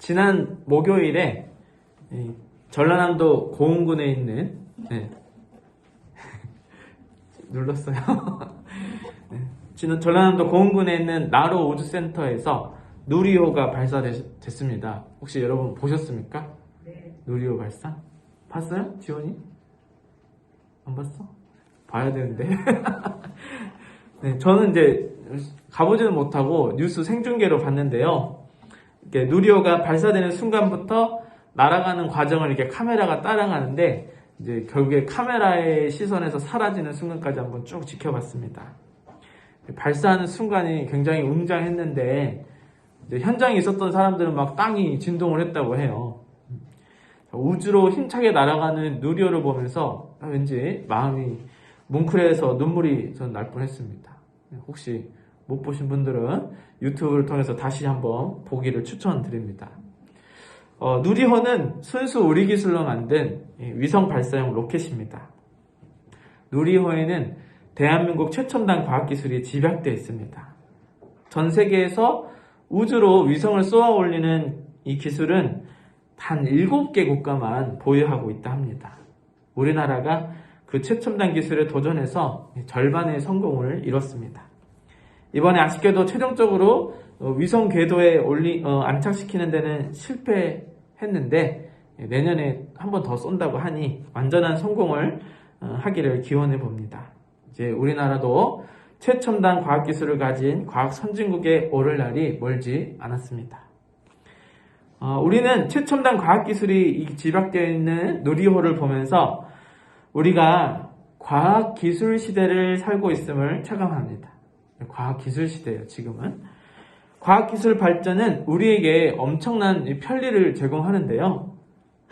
지난 목요일에 전라남도 고흥군에 있는 눌렀어요. 지난 전라남도 고흥군에 있는 나로 우주센터에서 누리호가 발사됐습니다. 혹시 여러분 보셨습니까? 네. 누리호 발사? 봤어요? 지원이? 안 봤어? 봐야 되는데. 네, 저는 이제 가보지는 못하고 뉴스 생중계로 봤는데요. 이렇게 누리호가 발사되는 순간부터 날아가는 과정을 이렇게 카메라가 따라가는데 이제 결국에 카메라의 시선에서 사라지는 순간까지 한번 쭉 지켜봤습니다. 발사하는 순간이 굉장히 웅장했는데 이제 현장에 있었던 사람들은 막 땅이 진동을 했다고 해요. 우주로 힘차게 날아가는 누리호를 보면서 왠지 마음이 뭉클해서 눈물이 전 날 뻔했습니다. 혹시 못 보신 분들은 유튜브를 통해서 다시 한번 보기를 추천드립니다. 누리호는 순수 우리 기술로 만든 위성 발사용 로켓입니다. 누리호에는 대한민국 최첨단 과학기술이 집약되어 있습니다. 전 세계에서 우주로 위성을 쏘아 올리는 이 기술은 단 7개 국가만 보유하고 있다 합니다. 우리나라가 그 최첨단 기술에 도전해서 절반의 성공을 이뤘습니다. 이번에 아쉽게도 최종적으로 위성 궤도에 안착시키는 데는 실패했는데 내년에 한 번 더 쏜다고 하니 완전한 성공을 하기를 기원해 봅니다. 이제 우리나라도 최첨단 과학기술을 가진 과학 선진국에 오를 날이 멀지 않았습니다. 우리는 최첨단 과학기술이 집약되어 있는 누리호를 보면서 우리가 과학기술 시대를 살고 있음을 체감합니다. 과학기술 시대예요, 지금은. 과학기술 발전은 우리에게 엄청난 편리를 제공하는데요.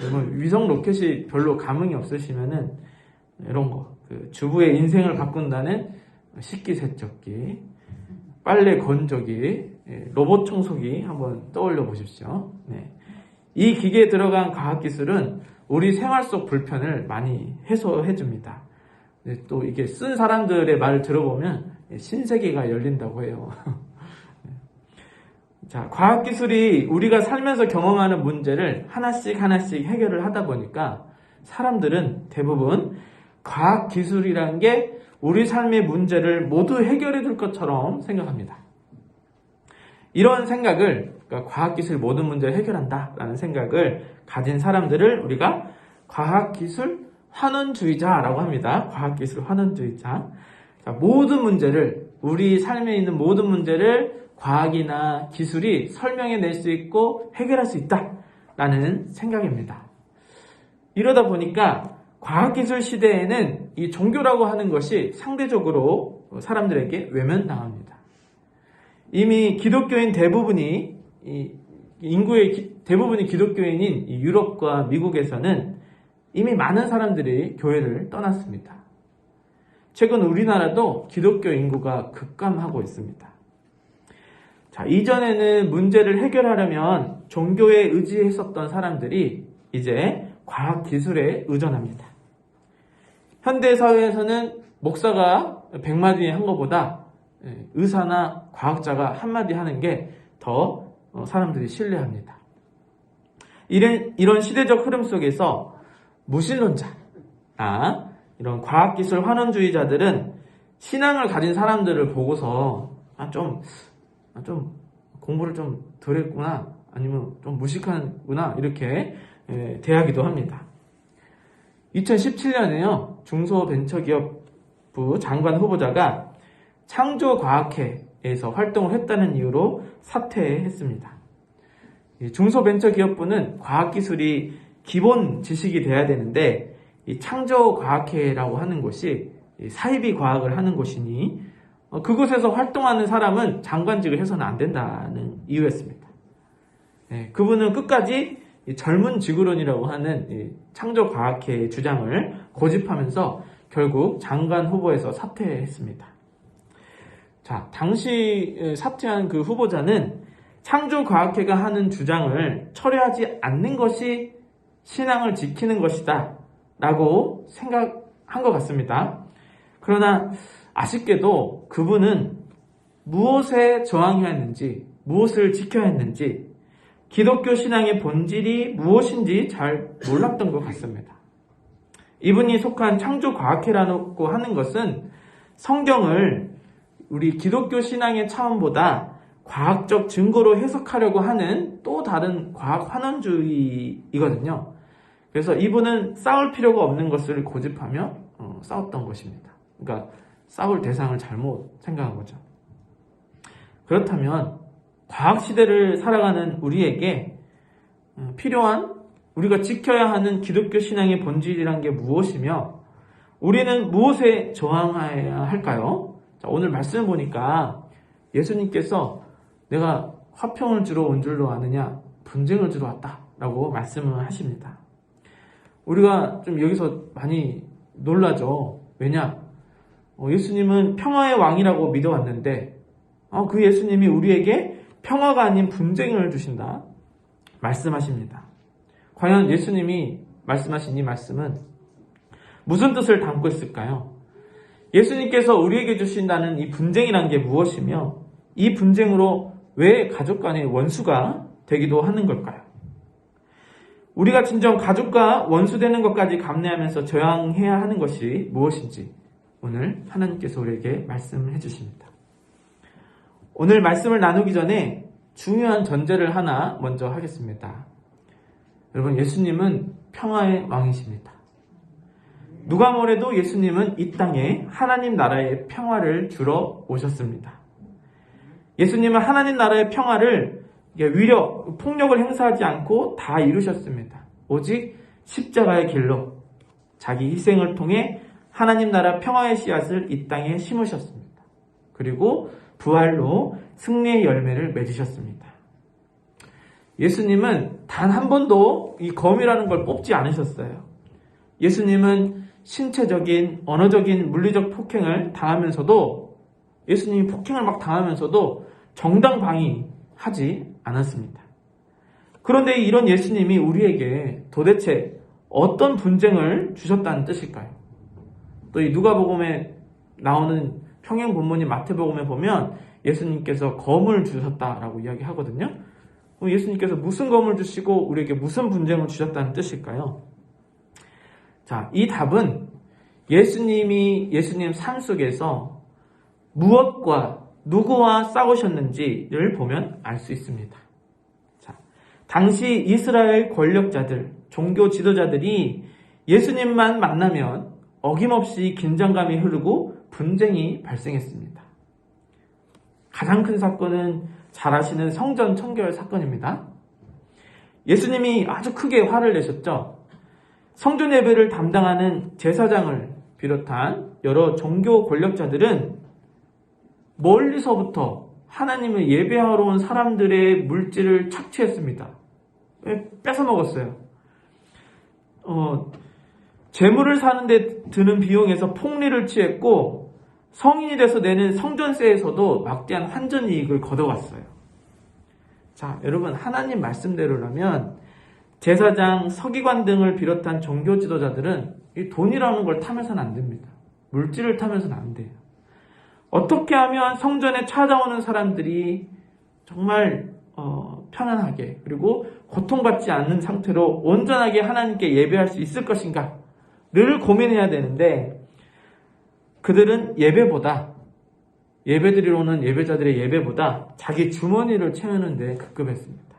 여러분, 위성 로켓이 별로 감흥이 없으시면은 이런 거, 주부의 인생을 바꾼다는 식기세척기, 빨래 건조기, 로봇 청소기 한번 떠올려 보십시오. 네. 이 기계에 들어간 과학기술은 우리 생활 속 불편을 많이 해소해 줍니다. 또 이게 쓴 사람들의 말을 들어보면 신세계가 열린다고 해요. 자, 과학기술이 우리가 살면서 경험하는 문제를 하나씩 해결을 하다 보니까 사람들은 대부분 과학기술이라는 게 우리 삶의 문제를 모두 해결해 줄 것처럼 생각합니다. 이런 생각을, 그러니까 과학기술 모든 문제를 해결한다라는 생각을 가진 사람들을 우리가 과학기술 환원주의자라고 합니다. 과학기술 환원주의자. 자, 모든 문제를, 우리 삶에 있는 모든 문제를 과학이나 기술이 설명해낼 수 있고 해결할 수 있다라는 생각입니다. 이러다 보니까 과학기술 시대에는 이 종교라고 하는 것이 상대적으로 사람들에게 외면당합니다. 이미 기독교인 대부분이, 인구의 대부분이 기독교인인 유럽과 미국에서는 이미 많은 사람들이 교회를 떠났습니다. 최근 우리나라도 기독교 인구가 급감하고 있습니다. 자, 이전에는 문제를 해결하려면 종교에 의지했었던 사람들이 이제 과학기술에 의존합니다. 현대사회에서는 목사가 100마디 한 것보다 의사나 과학자가 한마디 하는 게 더 사람들이 신뢰합니다. 이런 시대적 흐름 속에서 무신론자, 이런 과학기술 환원주의자들은 신앙을 가진 사람들을 보고서 좀 공부를 좀 덜 했구나, 아니면 좀 무식하구나 이렇게 대하기도 합니다. 2017년에요. 중소벤처기업부 장관 후보자가 창조과학회에서 활동을 했다는 이유로 사퇴했습니다. 중소벤처기업부는 과학기술이 기본 지식이 돼야 되는데 이 창조과학회라고 하는 곳이 사이비 과학을 하는 곳이니 그곳에서 활동하는 사람은 장관직을 해서는 안 된다는 이유였습니다. 그분은 끝까지 젊은 지구론이라고 하는 창조과학회의 주장을 고집하면서 결국 장관 후보에서 사퇴했습니다. 자, 당시 사퇴한 그 후보자는 창조과학회가 하는 주장을 철회하지 않는 것이 신앙을 지키는 것이다 라고 생각한 것 같습니다. 그러나 아쉽게도 그분은 무엇에 저항해야 했는지, 무엇을 지켜야 했는지 기독교 신앙의 본질이 무엇인지 잘 몰랐던 것 같습니다. 이분이 속한 창조과학회라고 하는 것은 성경을 우리 기독교 신앙의 차원보다 과학적 증거로 해석하려고 하는 또 다른 과학 환원주의이거든요. 그래서 이분은 싸울 필요가 없는 것을 고집하며 싸웠던 것입니다. 그러니까 싸울 대상을 잘못 생각한 거죠. 그렇다면 과학시대를 살아가는 우리에게 필요한 우리가 지켜야 하는 기독교 신앙의 본질이란 게 무엇이며 우리는 무엇에 저항해야 할까요? 자, 오늘 말씀을 보니까 예수님께서 내가 화평을 주러 온 줄로 아느냐 분쟁을 주러 왔다 라고 말씀을 하십니다. 우리가 좀 여기서 많이 놀라죠. 왜냐? 예수님은 평화의 왕이라고 믿어왔는데 그 예수님이 우리에게 평화가 아닌 분쟁을 주신다 말씀하십니다. 과연 예수님이 말씀하신 이 말씀은 무슨 뜻을 담고 있을까요? 예수님께서 우리에게 주신다는 이 분쟁이란 게 무엇이며 이 분쟁으로 왜 가족 간의 원수가 되기도 하는 걸까요? 우리가 진정 가족과 원수되는 것까지 감내하면서 저항해야 하는 것이 무엇인지 오늘 하나님께서 우리에게 말씀해 주십니다. 오늘 말씀을 나누기 전에 중요한 전제를 하나 먼저 하겠습니다. 여러분, 예수님은 평화의 왕이십니다. 누가 뭐래도 예수님은 이 땅에 하나님 나라의 평화를 주러 오셨습니다. 예수님은 하나님 나라의 평화를 위력, 폭력을 행사하지 않고 다 이루셨습니다. 오직 십자가의 길로 자기 희생을 통해 하나님 나라 평화의 씨앗을 이 땅에 심으셨습니다. 그리고 부활로 승리의 열매를 맺으셨습니다. 예수님은 단 한 번도 이 검이라는 걸 뽑지 않으셨어요. 예수님은 신체적인, 언어적인, 물리적 폭행을 당하면서도 예수님이 폭행을 막 당하면서도 정당방위하지 않았습니다. 그런데 이런 예수님이 우리에게 도대체 어떤 분쟁을 주셨다는 뜻일까요? 또 이 누가복음에 나오는 평행 본문인 마태복음에 보면 예수님께서 검을 주셨다라고 이야기하거든요. 예수님께서 무슨 검을 주시고 우리에게 무슨 분쟁을 주셨다는 뜻일까요? 자, 이 답은 예수님 삶 속에서 무엇과 누구와 싸우셨는지를 보면 알 수 있습니다. 자, 당시 이스라엘 권력자들, 종교 지도자들이 예수님만 만나면 어김없이 긴장감이 흐르고 분쟁이 발생했습니다. 가장 큰 사건은 잘 아시는 성전 청결 사건입니다. 예수님이 아주 크게 화를 내셨죠. 성전 예배를 담당하는 제사장을 비롯한 여러 종교 권력자들은 멀리서부터 하나님을 예배하러 온 사람들의 물질을 착취했습니다. 뺏어 먹었어요. 재물을 사는데 드는 비용에서 폭리를 취했고 성인이 돼서 내는 성전세에서도 막대한 환전이익을 거둬갔어요. 자, 여러분, 하나님 말씀대로라면 제사장, 서기관 등을 비롯한 종교 지도자들은 이 돈이라는 걸 타면서는 안 됩니다. 물질을 타면서는 안 돼요. 어떻게 하면 성전에 찾아오는 사람들이 정말 편안하게 그리고 고통받지 않는 상태로 온전하게 하나님께 예배할 수 있을 것인가 늘 고민해야 되는데 그들은 예배드리러 오는 예배자들의 예배보다 자기 주머니를 채우는 데 급급했습니다.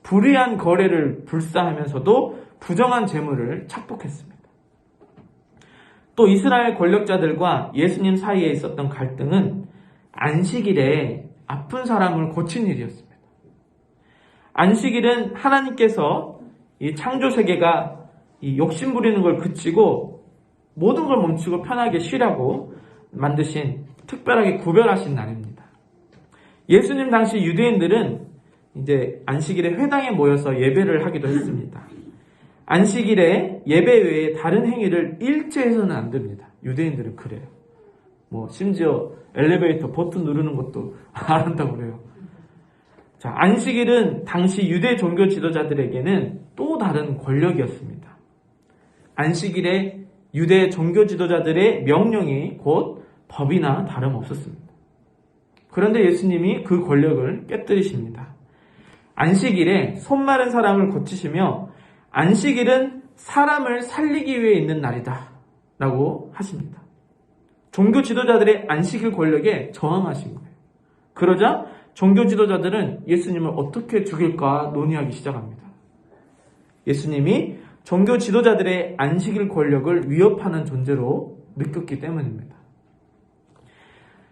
불의한 거래를 불사하면서도 부정한 재물을 착복했습니다. 또 이스라엘 권력자들과 예수님 사이에 있었던 갈등은 안식일에 아픈 사람을 고친 일이었습니다. 안식일은 하나님께서 이 창조 세계가 이 욕심 부리는 걸 그치고 모든 걸 멈추고 편하게 쉬라고 만드신 특별하게 구별하신 날입니다. 예수님 당시 유대인들은 이제 안식일에 회당에 모여서 예배를 하기도 했습니다. 안식일에 예배 외에 다른 행위를 일제해서는 안 됩니다. 유대인들은 그래요. 심지어 엘리베이터 버튼 누르는 것도 안 한다고 그래요. 자, 안식일은 당시 유대 종교 지도자들에게는 또 다른 권력이었습니다. 안식일에 유대 종교 지도자들의 명령이 곧 법이나 다름없었습니다. 그런데 예수님이 그 권력을 깨뜨리십니다. 안식일에 손 마른 사람을 고치시며 안식일은 사람을 살리기 위해 있는 날이다 라고 하십니다. 종교 지도자들의 안식일 권력에 저항하신 거예요. 그러자 종교 지도자들은 예수님을 어떻게 죽일까 논의하기 시작합니다. 예수님이 종교 지도자들의 안식일 권력을 위협하는 존재로 느꼈기 때문입니다.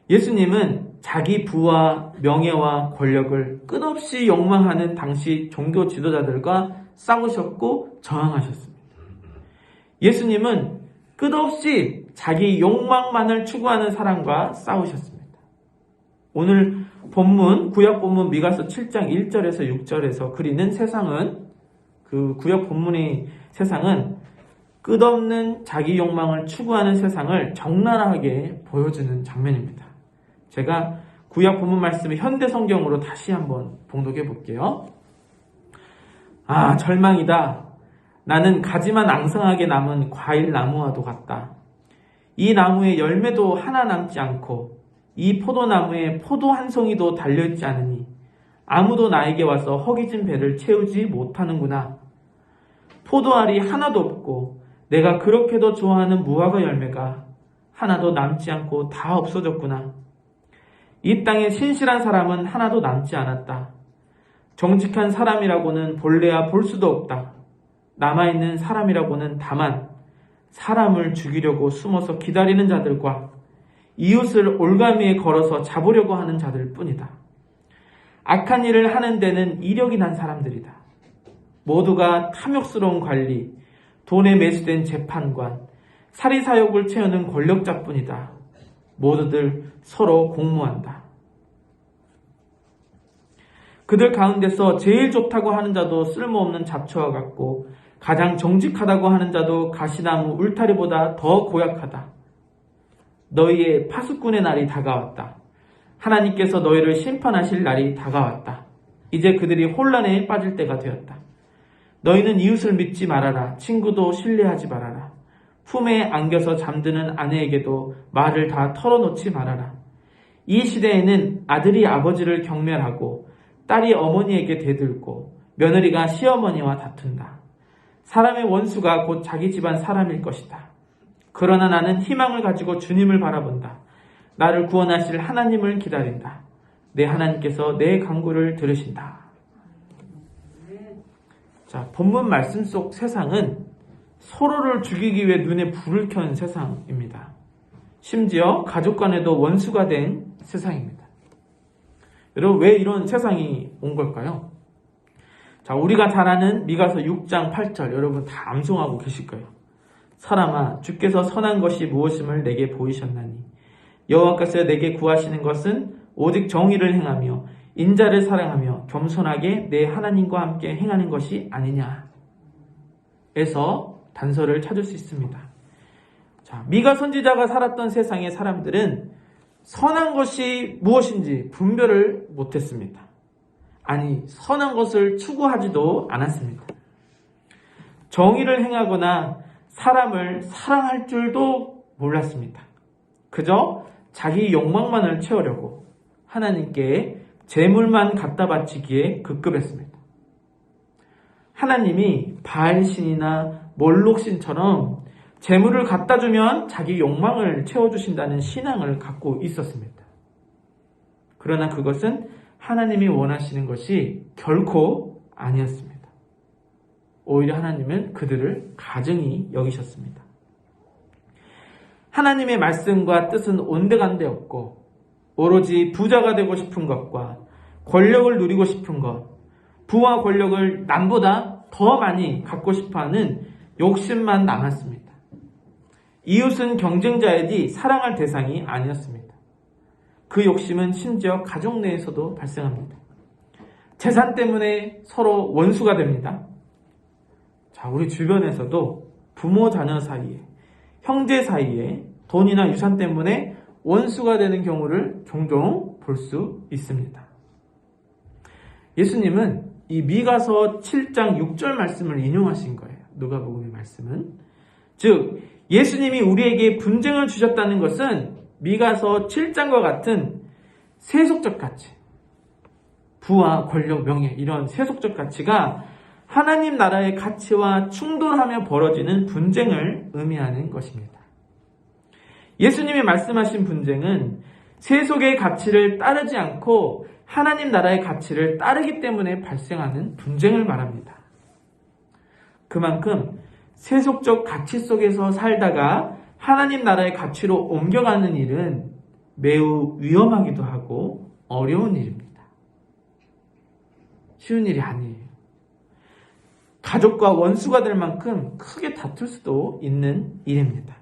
예수님은 자기 부와 명예와 권력을 끝없이 욕망하는 당시 종교 지도자들과 싸우셨고 저항하셨습니다. 예수님은 끝없이 자기 욕망만을 추구하는 사람과 싸우셨습니다. 오늘 본문, 구약 본문 미가서 7장 1절에서 6절에서 그리는 세상은, 그 구약 본문의 세상은 끝없는 자기 욕망을 추구하는 세상을 적나라하게 보여주는 장면입니다. 제가 구약 본문 말씀을 현대 성경으로 다시 한번 봉독해 볼게요. 아, 절망이다. 나는 가지만 앙상하게 남은 과일 나무와도 같다. 이 나무에 열매도 하나 남지 않고 이 포도나무에 포도 한 송이도 달려있지 않으니 아무도 나에게 와서 허기진 배를 채우지 못하는구나. 포도알이 하나도 없고 내가 그렇게도 좋아하는 무화과 열매가 하나도 남지 않고 다 없어졌구나. 이 땅에 신실한 사람은 하나도 남지 않았다. 정직한 사람이라고는 본래야 볼 수도 없다. 남아있는 사람이라고는 다만 사람을 죽이려고 숨어서 기다리는 자들과 이웃을 올가미에 걸어서 잡으려고 하는 자들 뿐이다. 악한 일을 하는 데는 이력이 난 사람들이다. 모두가 탐욕스러운 관리, 돈에 매수된 재판관, 사리사욕을 채우는 권력자뿐이다. 모두들 서로 공모한다. 그들 가운데서 제일 좋다고 하는 자도 쓸모없는 잡초와 같고 가장 정직하다고 하는 자도 가시나무 울타리보다 더 고약하다. 너희의 파수꾼의 날이 다가왔다. 하나님께서 너희를 심판하실 날이 다가왔다. 이제 그들이 혼란에 빠질 때가 되었다. 너희는 이웃을 믿지 말아라. 친구도 신뢰하지 말아라. 품에 안겨서 잠드는 아내에게도 말을 다 털어놓지 말아라. 이 시대에는 아들이 아버지를 경멸하고 딸이 어머니에게 대들고 며느리가 시어머니와 다툰다. 사람의 원수가 곧 자기 집안 사람일 것이다. 그러나 나는 희망을 가지고 주님을 바라본다. 나를 구원하실 하나님을 기다린다. 내 하나님께서 내 간구를 들으신다. 자, 본문 말씀 속 세상은 서로를 죽이기 위해 눈에 불을 켠 세상입니다. 심지어 가족 간에도 원수가 된 세상입니다. 여러분, 왜 이런 세상이 온 걸까요? 자, 우리가 잘 아는 미가서 6장 8절 여러분 다 암송하고 계실 거예요. 사람아, 주께서 선한 것이 무엇임을 내게 보이셨나니 여호와께서 내게 구하시는 것은 오직 정의를 행하며 인자를 사랑하며 겸손하게 내 하나님과 함께 행하는 것이 아니냐. 에서 단서를 찾을 수 있습니다. 자, 미가 선지자가 살았던 세상의 사람들은 선한 것이 무엇인지 분별을 못했습니다. 아니, 선한 것을 추구하지도 않았습니다. 정의를 행하거나 사람을 사랑할 줄도 몰랐습니다. 그저 자기 욕망만을 채우려고 하나님께 재물만 갖다 바치기에 급급했습니다. 하나님이 바알신이나 몰록신처럼 재물을 갖다 주면 자기 욕망을 채워주신다는 신앙을 갖고 있었습니다. 그러나 그것은 하나님이 원하시는 것이 결코 아니었습니다. 오히려 하나님은 그들을 가증히 여기셨습니다. 하나님의 말씀과 뜻은 온데간데 없고 오로지 부자가 되고 싶은 것과 권력을 누리고 싶은 것, 부와 권력을 남보다 더 많이 갖고 싶어하는 욕심만 남았습니다. 이웃은 경쟁자이지 사랑할 대상이 아니었습니다. 그 욕심은 심지어 가족 내에서도 발생합니다. 재산 때문에 서로 원수가 됩니다. 자, 우리 주변에서도 부모 자녀 사이에, 형제 사이에 돈이나 유산 때문에 원수가 되는 경우를 종종 볼 수 있습니다. 예수님은 이 미가서 7장 6절 말씀을 인용하신 거예요. 누가복음의 말씀은. 즉 예수님이 우리에게 분쟁을 주셨다는 것은 미가서 7장과 같은 세속적 가치, 부와 권력, 명예 이런 세속적 가치가 하나님 나라의 가치와 충돌하며 벌어지는 분쟁을 의미하는 것입니다. 예수님이 말씀하신 분쟁은 세속의 가치를 따르지 않고 하나님 나라의 가치를 따르기 때문에 발생하는 분쟁을 말합니다. 그만큼 세속적 가치 속에서 살다가 하나님 나라의 가치로 옮겨가는 일은 매우 위험하기도 하고 어려운 일입니다. 쉬운 일이 아니에요. 가족과 원수가 될 만큼 크게 다툴 수도 있는 일입니다.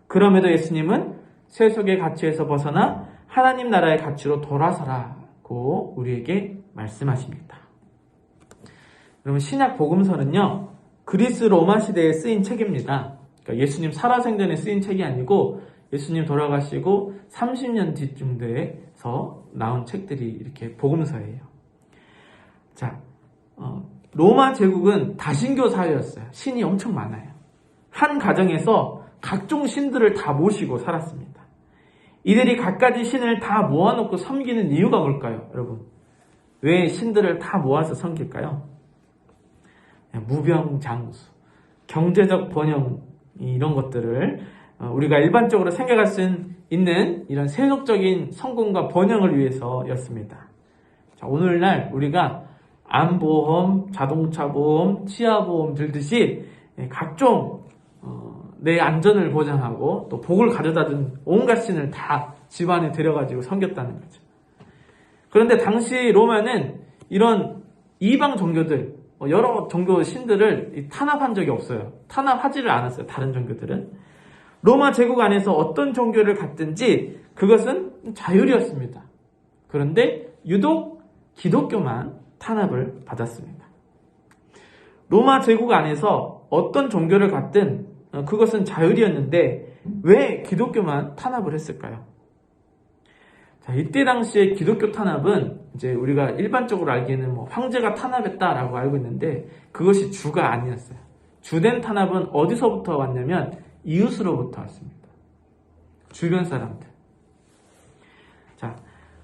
그럼에도 예수님은 세속의 가치에서 벗어나 하나님 나라의 가치로 돌아서라고 우리에게 말씀하십니다. 여러분, 신약 복음서는요, 그리스 로마 시대에 쓰인 책입니다. 그러니까 예수님 살아생전에 쓰인 책이 아니고 예수님 돌아가시고 30년 뒤쯤 돼서 나온 책들이 이렇게 복음서예요. 자, 로마 제국은 다신교 사회였어요. 신이 엄청 많아요. 한 가정에서 각종 신들을 다 모시고 살았습니다. 이들이 갖가지 신을 다 모아놓고 섬기는 이유가 뭘까요, 여러분? 왜 신들을 다 모아서 섬길까요? 무병장수, 경제적 번영 이런 것들을 우리가 일반적으로 생각할 수 있는 이런 세속적인 성공과 번영을 위해서였습니다. 자, 오늘날 우리가 암보험, 자동차 보험, 치아보험 들듯이 각종 내 안전을 보장하고 또 복을 가져다준 온갖 신을 다 집안에 들여가지고 섬겼다는 거죠. 그런데 당시 로마는 이런 이방 종교들, 여러 종교 신들을 탄압한 적이 없어요. 탄압하지를 않았어요. 다른 종교들은. 로마 제국 안에서 어떤 종교를 갖든지 그것은 자율이었습니다. 그런데 유독 기독교만 탄압을 받았습니다. 로마 제국 안에서 어떤 종교를 갖든 그것은 자율이었는데 왜 기독교만 탄압을 했을까요? 자, 이때 당시에 기독교 탄압은 이제 우리가 일반적으로 알기에는 황제가 탄압했다라고 알고 있는데 그것이 주가 아니었어요. 주된 탄압은 어디서부터 왔냐면 이웃으로부터 왔습니다. 주변 사람들. 자,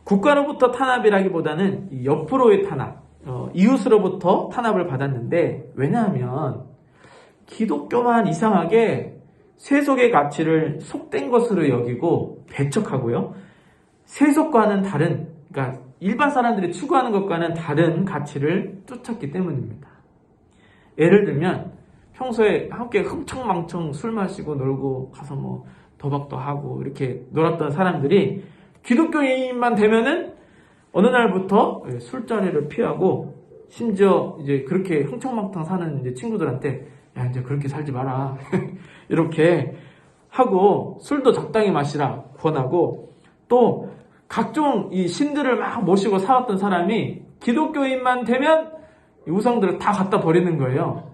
국가로부터 탄압이라기보다는 옆으로의 탄압, 이웃으로부터 탄압을 받았는데 왜냐하면 기독교만 이상하게 세속의 가치를 속된 것으로 여기고 배척하고요. 세속과는 다른, 그러니까 일반 사람들이 추구하는 것과는 다른 가치를 쫓았기 때문입니다. 예를 들면 평소에 함께 흥청망청 술 마시고 놀고 가서 도박도 하고 이렇게 놀았던 사람들이 기독교인만 되면은 어느 날부터 술자리를 피하고 심지어 이제 그렇게 흥청망청 사는 이제 친구들한테 야, 이제 그렇게 살지 마라. 이렇게 하고 술도 적당히 마시라 권하고 또 각종 이 신들을 막 모시고 살았던 사람이 기독교인만 되면 우상들을 다 갖다 버리는 거예요.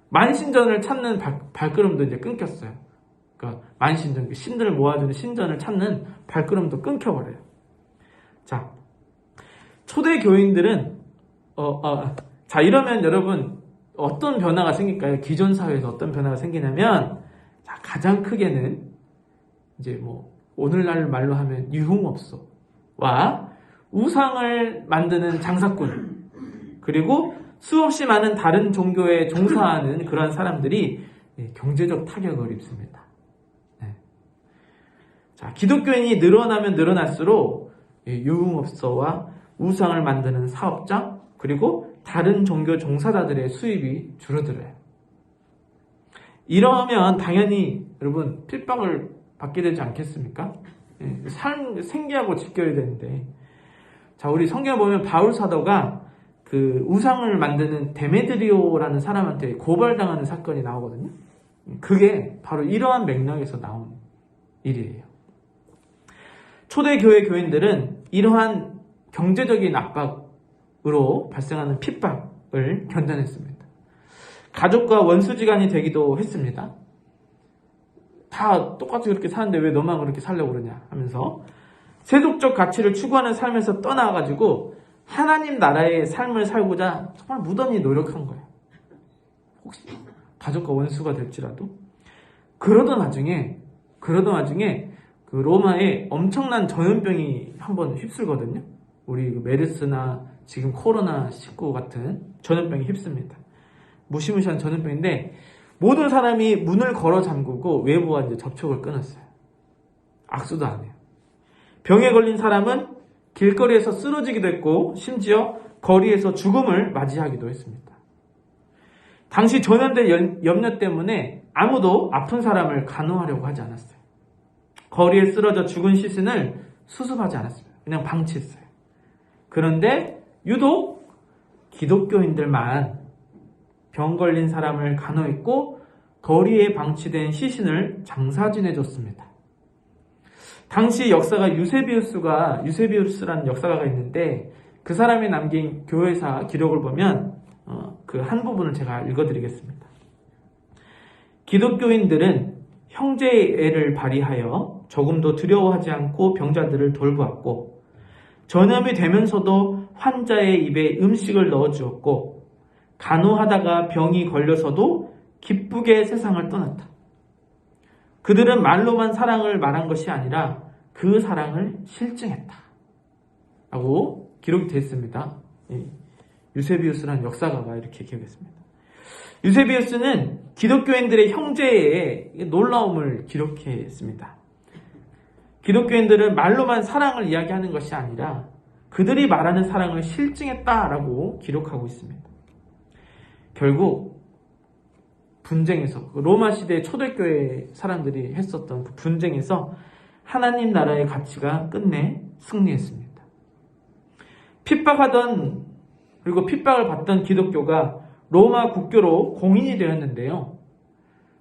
만신전을 찾는 발걸음도 이제 끊겼어요. 그러니까 만신전, 신들을 모아주는 신전을 찾는 발걸음도 끊겨버려요. 자, 초대 교인들은 자, 이러면 여러분 어떤 변화가 생길까요? 기존 사회에서 어떤 변화가 생기냐면 자, 가장 크게는 이제 오늘날 말로 하면 유흥업소와 우상을 만드는 장사꾼 그리고 수없이 많은 다른 종교에 종사하는 그러한 사람들이 경제적 타격을 입습니다. 네. 자, 기독교인이 늘어나면 늘어날수록 유흥업소와 우상을 만드는 사업자 그리고 다른 종교 종사자들의 수입이 줄어들어요. 이러면 당연히 여러분 핍박을 받게 되지 않겠습니까? 생계하고 직결이 되는데 자, 우리 성경에 보면 바울 사도가 그 우상을 만드는 데메드리오라는 사람한테 고발당하는 사건이 나오거든요. 그게 바로 이러한 맥락에서 나온 일이에요. 초대교회 교인들은 이러한 경제적인 압박으로 발생하는 핍박을 견뎌냈습니다. 가족과 원수지간이 되기도 했습니다. 다 똑같이 그렇게 사는데 왜 너만 그렇게 살려고 그러냐 하면서 세속적 가치를 추구하는 삶에서 떠나가지고 하나님 나라의 삶을 살고자 정말 무던히 노력한 거예요. 혹시 가족과 원수가 될지라도. 그러던 와중에 그 로마에 엄청난 전염병이 한번 휩쓸거든요. 우리 메르스나 지금 코로나19 같은 전염병이 휩습니다. 무시무시한 전염병인데 모든 사람이 문을 걸어 잠그고 외부와 이제 접촉을 끊었어요. 악수도 안 해요. 병에 걸린 사람은 길거리에서 쓰러지기도 했고 심지어 거리에서 죽음을 맞이하기도 했습니다. 당시 전염된 염려 때문에 아무도 아픈 사람을 간호하려고 하지 않았어요. 거리에 쓰러져 죽은 시신을 수습하지 않았습니다. 그냥 방치했어요. 그런데 유독 기독교인들만 병 걸린 사람을 간호했고 거리에 방치된 시신을 장사 지내줬습니다. 당시 역사가 유세비우스라는 역사가가 있는데 그 사람이 남긴 교회사 기록을 보면 그 한 부분을 제가 읽어드리겠습니다. 기독교인들은 형제애를 발휘하여 조금도 두려워하지 않고 병자들을 돌보았고 전염이 되면서도 환자의 입에 음식을 넣어주었고 간호하다가 병이 걸려서도 기쁘게 세상을 떠났다. 그들은 말로만 사랑을 말한 것이 아니라 그 사랑을 실증했다. 라고 기록이 됐습니다. 유세비우스라는 역사가가 이렇게 기록했습니다. 유세비우스는 기독교인들의 형제의 놀라움을 기록했습니다. 기독교인들은 말로만 사랑을 이야기하는 것이 아니라 그들이 말하는 사랑을 실증했다라고 기록하고 있습니다. 결국 분쟁에서 로마 시대 초대교회 사람들이 했었던 그 분쟁에서 하나님 나라의 가치가 끝내 승리했습니다. 핍박하던 그리고 핍박을 받던 기독교가 로마 국교로 공인이 되었는데요.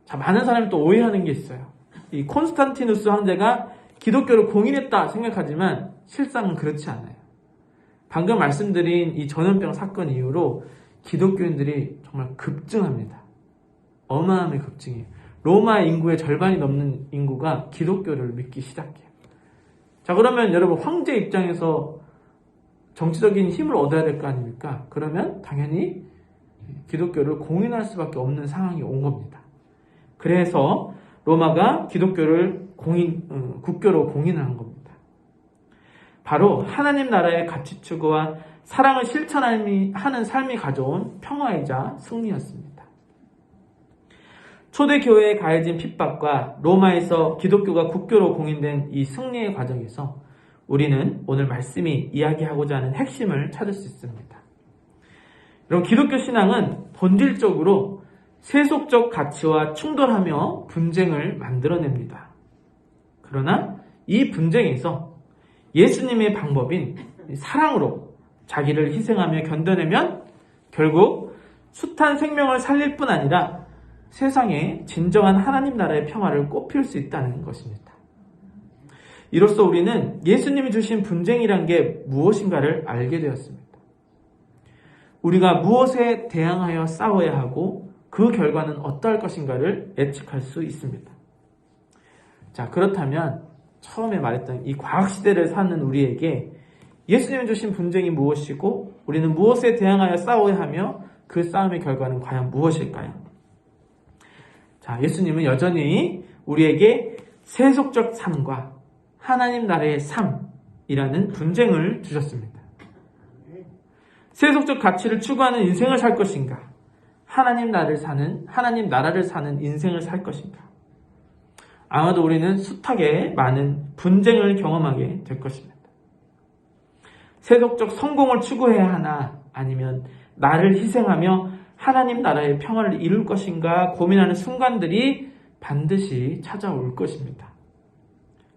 자, 많은 사람이 또 오해하는 게 있어요. 이 콘스탄티누스 황제가 기독교를 공인했다 생각하지만 실상은 그렇지 않아요. 방금 말씀드린 이 전염병 사건 이후로 기독교인들이 정말 급증합니다. 어마어마하게 급증해요. 로마 인구의 절반이 넘는 인구가 기독교를 믿기 시작해요. 자, 그러면 여러분 황제 입장에서 정치적인 힘을 얻어야 될 거 아닙니까? 그러면 당연히 기독교를 공인할 수밖에 없는 상황이 온 겁니다. 그래서 로마가 기독교를 국교로 공인한 겁니다. 바로 하나님 나라의 가치 추구와 사랑을 실천하는 삶이 가져온 평화이자 승리였습니다. 초대교회에 가해진 핍박과 로마에서 기독교가 국교로 공인된 이 승리의 과정에서 우리는 오늘 말씀이 이야기하고자 하는 핵심을 찾을 수 있습니다. 여러분, 기독교 신앙은 본질적으로 세속적 가치와 충돌하며 분쟁을 만들어냅니다. 그러나 이 분쟁에서 예수님의 방법인 사랑으로 자기를 희생하며 견뎌내면 결국 숱한 생명을 살릴 뿐 아니라 세상에 진정한 하나님 나라의 평화를 꽃피울 수 있다는 것입니다. 이로써 우리는 예수님이 주신 분쟁이란 게 무엇인가를 알게 되었습니다. 우리가 무엇에 대항하여 싸워야 하고 그 결과는 어떠할 것인가를 예측할 수 있습니다. 자, 그렇다면 처음에 말했던 이 과학시대를 사는 우리에게 예수님이 주신 분쟁이 무엇이고 우리는 무엇에 대항하여 싸워야 하며 그 싸움의 결과는 과연 무엇일까요? 자, 예수님은 여전히 우리에게 세속적 삶과 하나님 나라의 삶이라는 분쟁을 주셨습니다. 세속적 가치를 추구하는 인생을 살 것인가? 하나님 나라를 사는 인생을 살 것인가? 아마도 우리는 숱하게 많은 분쟁을 경험하게 될 것입니다. 세속적 성공을 추구해야 하나 아니면 나를 희생하며 하나님 나라의 평화를 이룰 것인가 고민하는 순간들이 반드시 찾아올 것입니다.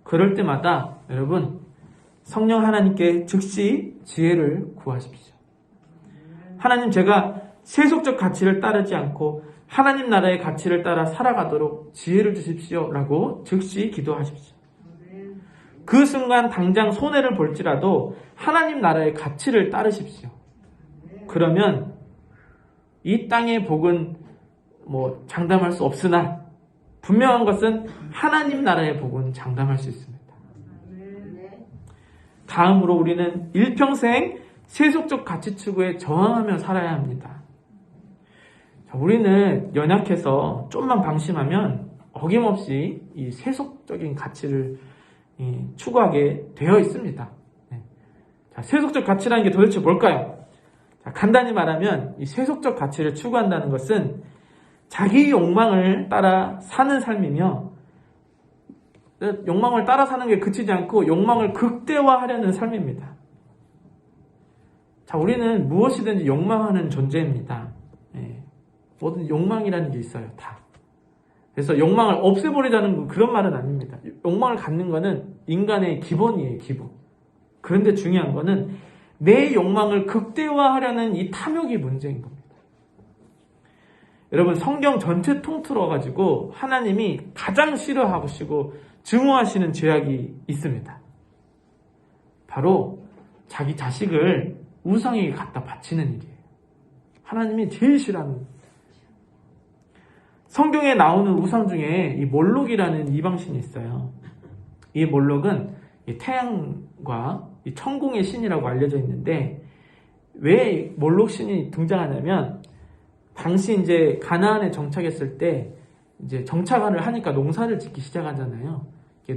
그럴 때마다 여러분 성령 하나님께 즉시 지혜를 구하십시오. 하나님, 제가 세속적 가치를 따르지 않고 하나님 나라의 가치를 따라 살아가도록 지혜를 주십시오 라고 즉시 기도하십시오. 그 순간 당장 손해를 볼지라도 하나님 나라의 가치를 따르십시오. 그러면 이 땅의 복은 장담할 수 없으나 분명한 것은 하나님 나라의 복은 장담할 수 있습니다. 다음으로 우리는 일평생 세속적 가치 추구에 저항하며 살아야 합니다. 우리는 연약해서 좀만 방심하면 어김없이 이 세속적인 가치를 추구하게 되어 있습니다. 자, 세속적 가치라는 게 도대체 뭘까요? 자, 간단히 말하면 이 세속적 가치를 추구한다는 것은 자기 욕망을 따라 사는 삶이며, 욕망을 따라 사는 게 그치지 않고 욕망을 극대화하려는 삶입니다. 자, 우리는 무엇이든지 욕망하는 존재입니다. 모든 욕망이라는 게 있어요, 다. 그래서 욕망을 없애버리자는 그런 말은 아닙니다. 욕망을 갖는 거는 인간의 기본이에요, 기본. 그런데 중요한 거는 내 욕망을 극대화하려는 이 탐욕이 문제인 겁니다. 여러분, 성경 전체 통틀어 가지고 하나님이 가장 싫어하시고 증오하시는 죄악이 있습니다. 바로 자기 자식을 우상에게 갖다 바치는 일이에요. 하나님이 제일 싫어하는. 성경에 나오는 우상 중에 이 몰록이라는 이방신이 있어요. 이 몰록은 이 태양과 이 천공의 신이라고 알려져 있는데, 왜 몰록 신이 등장하냐면, 당시 이제 가나안에 정착했을 때 이제 정착을 하니까 농사를 짓기 시작하잖아요.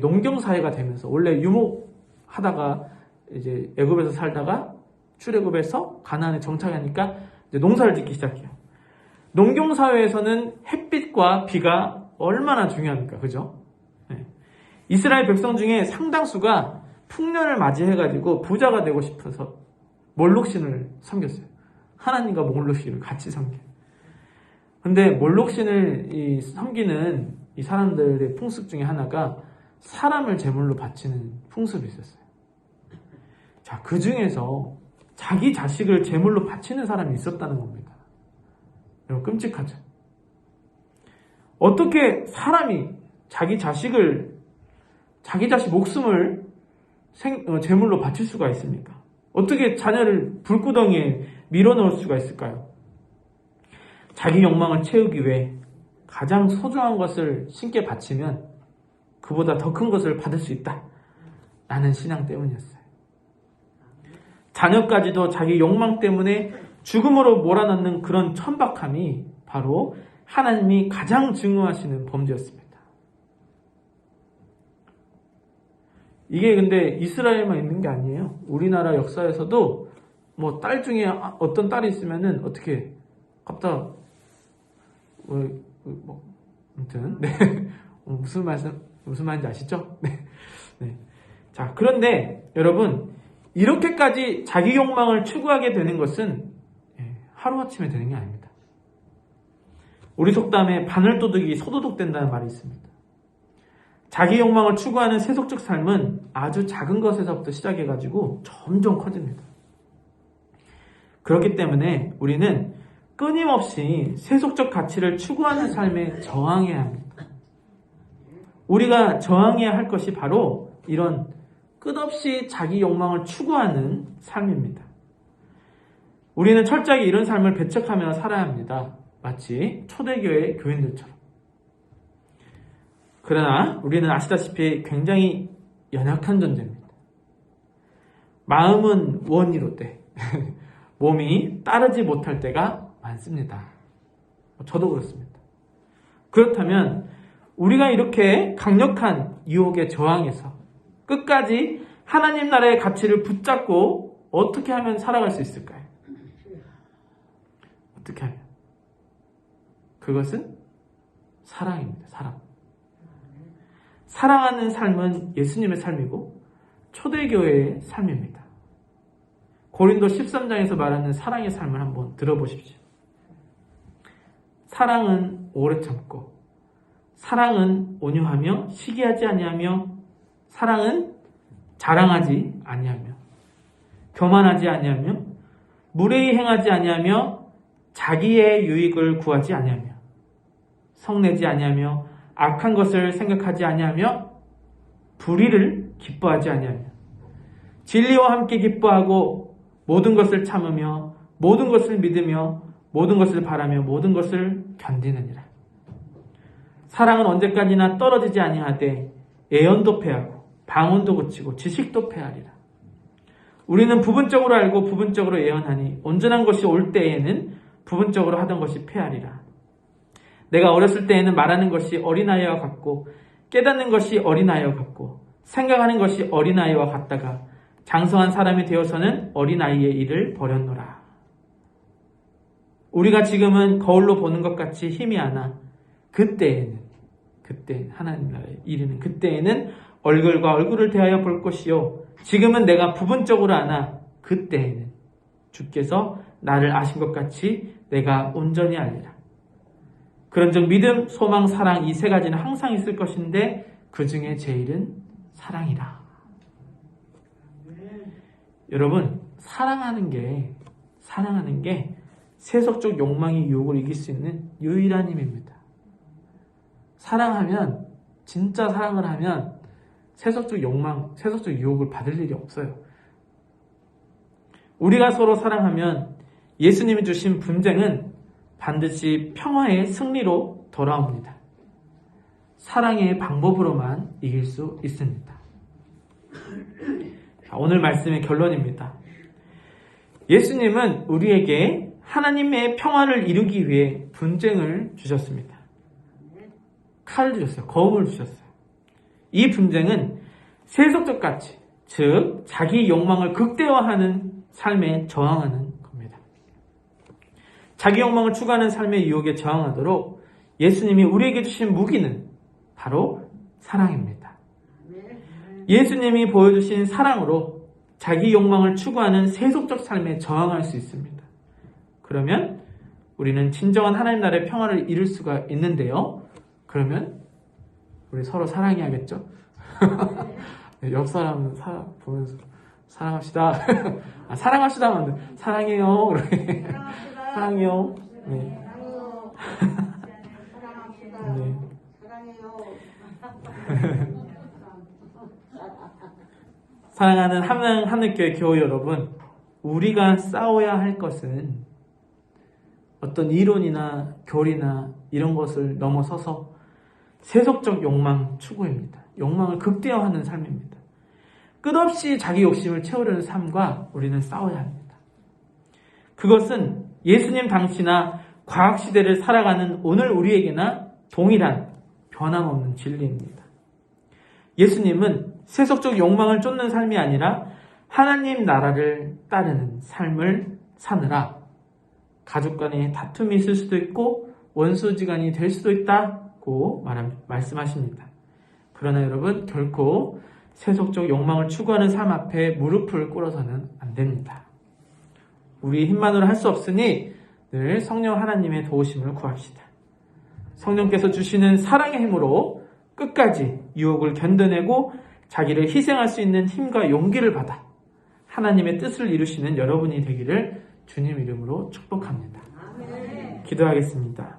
농경 사회가 되면서, 원래 유목하다가 이제 애굽에서 살다가 출애굽해서 가나안에 정착하니까 이제 농사를 짓기 시작해요. 농경 사회에서는 햇빛과 비가 얼마나 중요합니까? 그죠? 네. 이스라엘 백성 중에 상당수가 풍년을 맞이해가지고 부자가 되고 싶어서 몰록신을 섬겼어요. 하나님과 몰록신을 같이 섬겨요. 근데 몰록신을 섬기는 이 사람들의 풍습 중에 하나가 사람을 제물로 바치는 풍습이 있었어요. 자, 그 중에서 자기 자식을 제물로 바치는 사람이 있었다는 겁니다. 여러분, 끔찍하죠? 어떻게 사람이 자기 자식 목숨을 제물로 바칠 수가 있습니까? 어떻게 자녀를 불구덩이에 밀어넣을 수가 있을까요? 자기 욕망을 채우기 위해 가장 소중한 것을 신께 바치면 그보다 더 큰 것을 받을 수 있다. 라는 신앙 때문이었어요. 자녀까지도 자기 욕망 때문에 죽음으로 몰아넣는 그런 천박함이 바로 하나님이 가장 증오하시는 범죄였습니다. 이게 근데 이스라엘만 있는 게 아니에요. 우리나라 역사에서도 뭐 딸 중에 어떤 딸이 있으면은 어떻게 갑자기 아무튼 네. 무슨 말인지 아시죠? 네. 네. 자, 그런데 여러분, 이렇게까지 자기 욕망을 추구하게 되는 것은 하루아침에 되는 게 아닙니다. 우리 속담에 바늘도둑이 소도둑 된다는 말이 있습니다. 자기 욕망을 추구하는 세속적 삶은 아주 작은 것에서부터 시작해가지고 점점 커집니다. 그렇기 때문에 우리는 끊임없이 세속적 가치를 추구하는 삶에 저항해야 합니다. 우리가 저항해야 할 것이 바로 이런 끝없이 자기 욕망을 추구하는 삶입니다. 우리는 철저하게 이런 삶을 배척하며 살아야 합니다. 마치 초대교회 교인들처럼. 그러나 우리는 아시다시피 굉장히 연약한 존재입니다. 마음은 원이로되 몸이 따르지 못할 때가 많습니다. 저도 그렇습니다. 그렇다면 우리가 이렇게 강력한 유혹에 저항해서 끝까지 하나님 나라의 가치를 붙잡고 어떻게 하면 살아갈 수 있을까요? 어떻게 하면? 그것은 사랑입니다. 사랑. 사랑하는 삶은 예수님의 삶이고 초대교회의 삶입니다. 고린도 13장에서 말하는 사랑의 삶을 한번 들어보십시오. 사랑은 오래 참고, 사랑은 온유하며 시기하지 아니하며, 사랑은 자랑하지 아니하며, 교만하지 아니하며, 무례히 행하지 아니하며, 자기의 유익을 구하지 아니하며, 성내지 아니하며, 악한 것을 생각하지 아니하며, 불의를 기뻐하지 아니하며, 진리와 함께 기뻐하고, 모든 것을 참으며, 모든 것을 믿으며, 모든 것을 바라며, 모든 것을 견디느니라. 사랑은 언제까지나 떨어지지 아니하되 애연도 패하고 방언도 고치고 지식도 패하리라. 우리는 부분적으로 알고 부분적으로 예언하니 온전한 것이 올 때에는 부분적으로 하던 것이 패하리라. 내가 어렸을 때에는 말하는 것이 어린아이와 같고 깨닫는 것이 어린아이와 같고 생각하는 것이 어린아이와 같다가 장성한 사람이 되어서는 어린아이의 일을 버렸노라. 우리가 지금은 거울로 보는 것 같이 힘이 하나 그때 하나님 나라에 이르는 그때에는 얼굴과 얼굴을 대하여 볼 것이요 지금은 내가 부분적으로 아나 그때에는 주께서 나를 아신 것 같이 내가 온전히 알리라. 그런즉 믿음, 소망, 사랑 이 세 가지는 항상 있을 것인데 그 중에 제일은 사랑이라. 여러분, 사랑하는 게 세속적 욕망의 유혹을 이길 수 있는 유일한 힘입니다. 사랑하면, 진짜 사랑을 하면 세속적 욕망, 세속적 유혹을 받을 일이 없어요. 우리가 서로 사랑하면 예수님이 주신 분쟁은 반드시 평화의 승리로 돌아옵니다. 사랑의 방법으로만 이길 수 있습니다. 자, 오늘 말씀의 결론입니다. 예수님은 우리에게 하나님의 평화를 이루기 위해 분쟁을 주셨습니다. 칼을 주셨어요. 거움을 주셨어요. 이 분쟁은 세속적 가치, 즉 자기 욕망을 극대화하는 삶에 저항하는 겁니다. 자기 욕망을 추구하는 삶의 유혹에 저항하도록 예수님이 우리에게 주신 무기는 바로 사랑입니다. 예수님이 보여주신 사랑으로 자기 욕망을 추구하는 세속적 삶에 저항할 수 있습니다. 그러면 우리는 진정한 하나님 나라의 평화를 이룰 수가 있는데요. 그러면 우리 서로 사랑해야겠죠? 옆 사람 보면서 사랑합시다. 사랑합시다 하면 안 돼. 사랑해요. 사랑해요. 네. 네. 사랑하는 하늘교회 교회 여러분, 우리가 싸워야 할 것은 어떤 이론이나 교리나 이런 것을 넘어서서 세속적 욕망 추구입니다. 욕망을 극대화하는 삶입니다. 끝없이 자기 욕심을 채우려는 삶과 우리는 싸워야 합니다. 그것은 예수님 당시나 과학시대를 살아가는 오늘 우리에게나 동일한 변함없는 진리입니다. 예수님은 세속적 욕망을 쫓는 삶이 아니라 하나님 나라를 따르는 삶을 사느라 가족 간에 다툼이 있을 수도 있고 원수지간이 될 수도 있다고 말씀하십니다. 그러나 여러분, 결코 세속적 욕망을 추구하는 삶 앞에 무릎을 꿇어서는 안 됩니다. 우리 힘만으로 할 수 없으니 늘 성령 하나님의 도우심을 구합시다. 성령께서 주시는 사랑의 힘으로 끝까지 유혹을 견뎌내고 자기를 희생할 수 있는 힘과 용기를 받아 하나님의 뜻을 이루시는 여러분이 되기를 주님 이름으로 축복합니다. 기도하겠습니다.